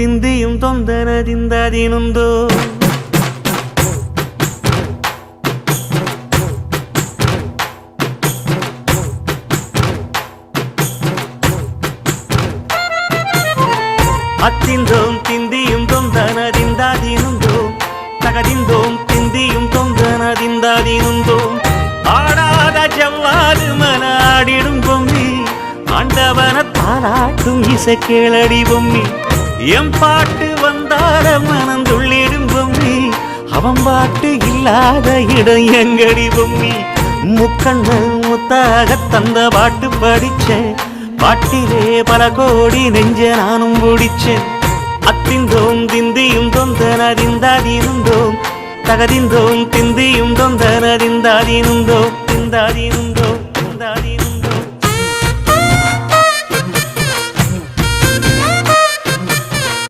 ತಿಂದಿಯುಂ ತೊಂದನದಿಂದದಿನುಂದೋ ಅತ್ತಿಂದೋಂ ತಿಂದಿಯುಂ ತೊಂದನದಿಂದದಿನುಂದೋ ತಗದಿಂದೋಂ ತಿಂದಿಯುಂ ತೊಂದನದಿಂದದಿನುಂದೋ ஆடாத ஜவ்வாது மனாடிடும் பொம்மி ஆண்டவன தாராட்டும் இசை கேளடி பொம்மி எம் பாட்டு வந்தார மனந்துள்ளிடும் பொம்மி அவன் பாட்டு இல்லாத இடம் எங்கடி பொம்மி முக்கண்ணல் முத்தாக தந்த பாட்டு படிச்சேன் பாட்டிலே பல கோடி நெஞ்ச நானும் பிடிச்சேன் அத்திந்தோம் திந்தியும் தொந்தனதிந்தாதிருந்தோம் தகதிந்தோம் திந்தியும் தொந்தனதிந்தாதிருந்தோம் திந்தாதிருந்தோம்